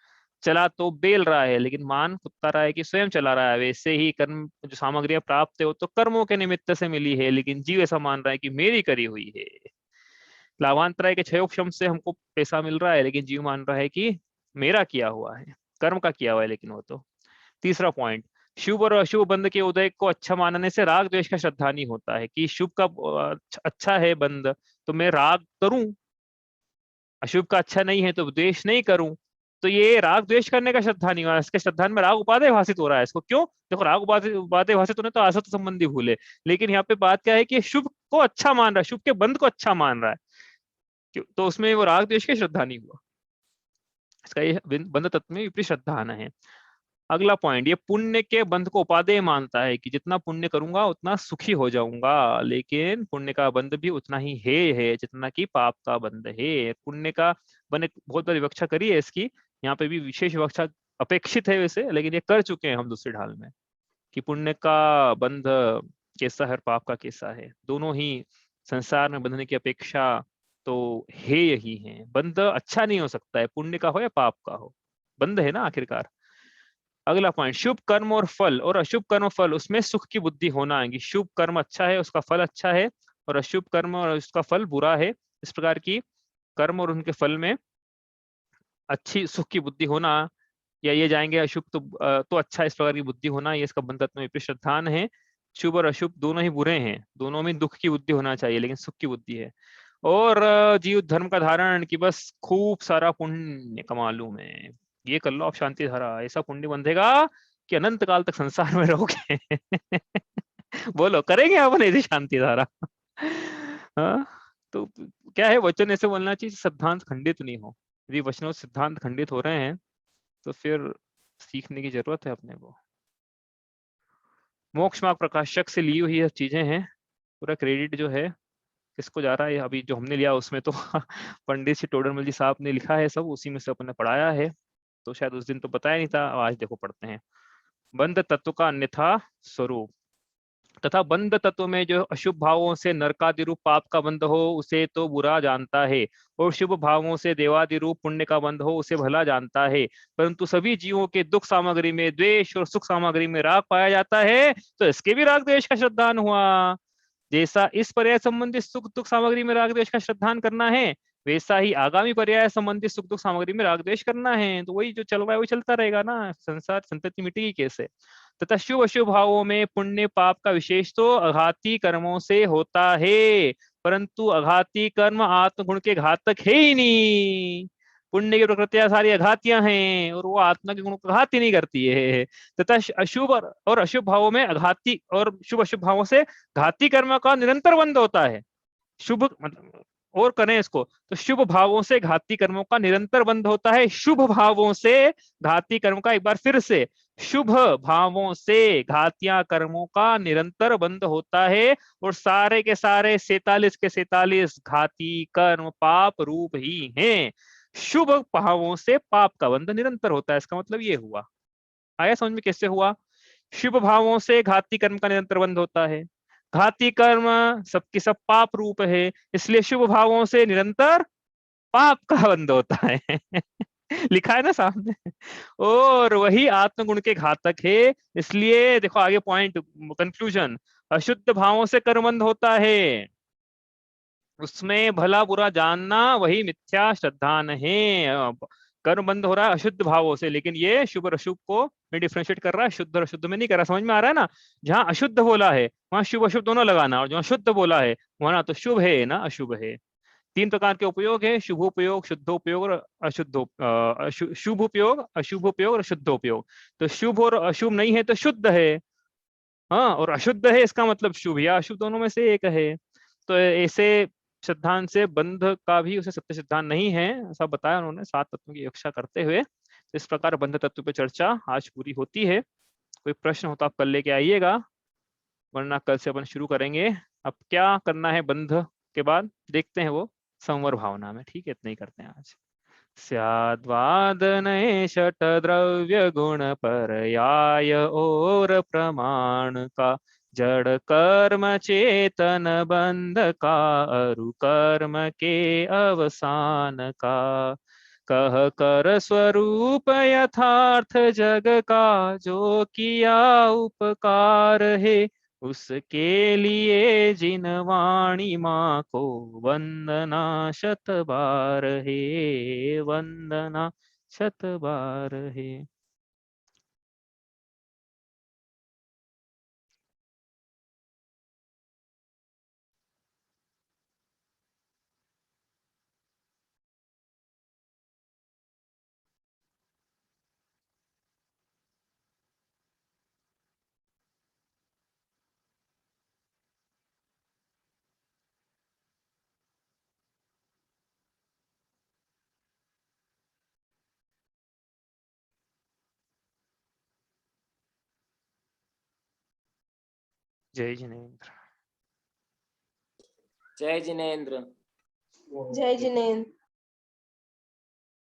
चला तो बेल रहा है लेकिन मान कुत्ता रहा है कि स्वयं चला रहा है। वैसे ही कर्म जो सामग्रियां प्राप्त है वो तो कर्मों के निमित्त से मिली है, लेकिन जीव ऐसा मान रहा है कि मेरी करी हुई है। लाभांतराय के क्षयोक्षम से हमको पैसा मिल रहा है, लेकिन जीव मान रहा है कि मेरा किया हुआ है, कर्म का किया हुआ है। लेकिन वो तो तीसरा पॉइंट, शुभ और अशुभ बंध के उदय को अच्छा मानने से राग द्वेष का श्रद्धा नहीं होता है कि शुभ का अच्छा है बंध तो मैं राग करूं, अशुभ का अच्छा नहीं है तो द्वेष नहीं करूं। तो ये राग द्वेष करने का श्रद्धा नहीं हो रहा, इसके श्रद्धा में राग उपादेय भाषित हो रहा है। इसको क्यों? देखो, राग उपादेय भाषित होने तो असत संबंधी भूले, लेकिन यहाँ पे बात क्या है कि शुभ को अच्छा मान रहा है, शुभ के बंध को अच्छा मान रहा है, तो उसमें वो राग द्वेष की श्रद्धा नहीं हुआ। इसका ये बंध तत्व में विपरीत श्रद्धान है। अगला पॉइंट, ये पुण्य के बंध को उपादेय मानता है कि जितना पुण्य करूंगा उतना सुखी हो जाऊंगा, लेकिन पुण्य का बंध भी उतना ही है जितना कि पाप का बंध है। पुण्य का बंध बहुत बड़ी व्याख्या करी है इसकी, यहाँ पे भी विशेष व्याख्या अपेक्षित है वैसे, लेकिन ये कर चुके हैं हम दूसरी ढाल में कि पुण्य का बंध कैसा है और पाप का कैसा है। दोनों ही संसार में बंधने की अपेक्षा तो है यही है। बंध अच्छा नहीं हो सकता है, पुण्य का हो या पाप का हो, बंध है ना आखिरकार। अगला पॉइंट, शुभ कर्म और फल और अशुभ कर्म फल, उसमें सुख की बुद्धि होना है कि शुभ कर्म अच्छा है उसका फल अच्छा है और अशुभ कर्म और उसका फल बुरा है। इस प्रकार की कर्म और उनके फल में अच्छी सुख की बुद्धि होना, या ये जाएंगे अशुभ तो अच्छा, इस प्रकार की बुद्धि होना, ये इसका बंध तत्व में विपरीत श्रद्धान है। शुभ और अशुभ दोनों ही बुरे हैं, दोनों में दुख की बुद्धि होना चाहिए लेकिन सुख की बुद्धि है। और जीव धर्म का धारण कि बस खूब सारा पुण्य कमा लूं मैं, ये कर लो आप शांति धारा, ऐसा पुण्य बंधेगा कि अनंत काल तक संसार में रहोगे। बोलो करेंगे अपन ऐसी शांति धारा? हाँ, तो क्या है, वचन ऐसे बोलना चाहिए सिद्धांत खंडित नहीं हो। यदि वचनों सिद्धांत खंडित हो रहे हैं तो फिर सीखने की जरूरत है अपने को। मोक्ष मार्ग प्रकाशक से ली हुई ये चीजें हैं, पूरा क्रेडिट जो है किसको जा रहा है? अभी जो हमने लिया उसमें तो पंडित श्री टोडरमल जी साहब ने लिखा है, सब उसी में से अपन ने पढ़ाया है, तो शायद उस दिन तो बताया नहीं था, आज देखो पढ़ते हैं। बंध तत्व का अन्यथा स्वरूप। तथा बंध तत्व में जो अशुभ भावों से नरकादि रूप पाप का बंध हो उसे तो बुरा जानता है, और शुभ भावों से देवादि रूप पुण्य का बंध हो उसे भला जानता है। परंतु सभी जीवों के दुख सामग्री में द्वेष और सुख सामग्री में राग पाया जाता है, तो इसके भी राग द्वेष का श्रद्धान हुआ। जैसा इस पर्याय संबंधित सुख दुख सामग्री में राग द्वेष का श्रद्धान करना है, वैसा ही आगामी पर्याय संबंधित सुख दुख सामग्री में राग द्वेष करना है। तो वही जो चल रहा है वही चलता रहेगा ना, संसार संतति मिटेगी कैसे। तथा शुभ अशुभ भावों में पुण्य पाप का विशेष तो अघाती कर्मों से होता है, परंतु अघाती कर्म आत्मगुण के घातक है ही नहीं। पुण्य की प्रकृतियां सारी अघातियां हैं और वो आत्मा के गुणों को घाती नहीं करती है। तथा अशुभ और अशुभ भावों में अघाती और शुभ अशुभ भावों से घाती कर्म का निरंतर बंध होता है। शुभ मतलब और करें इसको तो शुभ भावों से घाती कर्मों का निरंतर बंध होता है। शुभ भावों से घाती कर्म का, एक बार फिर से, शुभ भावों से घातियां कर्मों का निरंतर बंध होता है, और सारे के सारे 47 के 47 घाती कर्म पाप रूप ही हैं। शुभ भावों से पाप का बंध निरंतर होता है, इसका मतलब ये हुआ। आया समझ में कैसे हुआ। शुभ भावों से घाती कर्म का निरंतर बंध होता है, घाती कर्म सबके सब पाप रूप है, इसलिए शुभ भावों से निरंतर पाप का बंध होता है। लिखा है ना सामने। और वही आत्मगुण के घातक है, इसलिए देखो आगे पॉइंट कंक्लूजन। अशुद्ध भावों से कर्म बंध होता है, उसमें भला बुरा जानना वही मिथ्या श्रद्धान है। कर्म बंद हो रहा है अशुद्ध भावों से, लेकिन ये शुभ और अशुभ को में डिफ्रेंशिएट कर रहा है, शुद्ध और अशुद्ध में नहीं कर रहा। समझ में आ रहा है ना। जहाँ अशुद्ध बोला है वहां शुभ अशुभ दोनों लगाना, और जहाँ शुद्ध बोला है वहां ना तो शुभ है ना अशुभ है। 3 प्रकार के उपयोग है, शुभोपयोग, शुद्धोपयोग और शुभ उपयोग, अशुभ उपयोग और शुद्धोपयोग। तो शुभ और अशुभ नहीं है तो शुद्ध है, हाँ, और अशुद्ध है इसका मतलब शुभ या अशुभ दोनों में से एक है। तो ऐसे सिद्धांत से बंध का भी उसे सत्य सिद्धांत नहीं है, ऐसा बताया उन्होंने 7 तत्वों की व्याख्या करते हुए। इस प्रकार बंध तत्व पे चर्चा आज पूरी होती है। कोई प्रश्न हो तो आप कल लेके आइएगा, वरना कल से अपन शुरू करेंगे। अब क्या करना है बंध के बाद देखते हैं वो संवर भावना में। ठीक है, इतना ही करते हैं आज। स्याद्वादनये षट द्रव्य गुण पर्याय और प्रमाण का, जड़ कर्म चेतन बंध का, अरु कर्म के अवसान का। कह कर स्वरूप यथार्थ जग का, जो किया उपकार है, उसके लिए जिन वाणी माँ को वंदना शत बार है, वंदना शत बार है। जय जिनेन्द्र। जय जिनेन्द्र। जय जिनेन्द्र।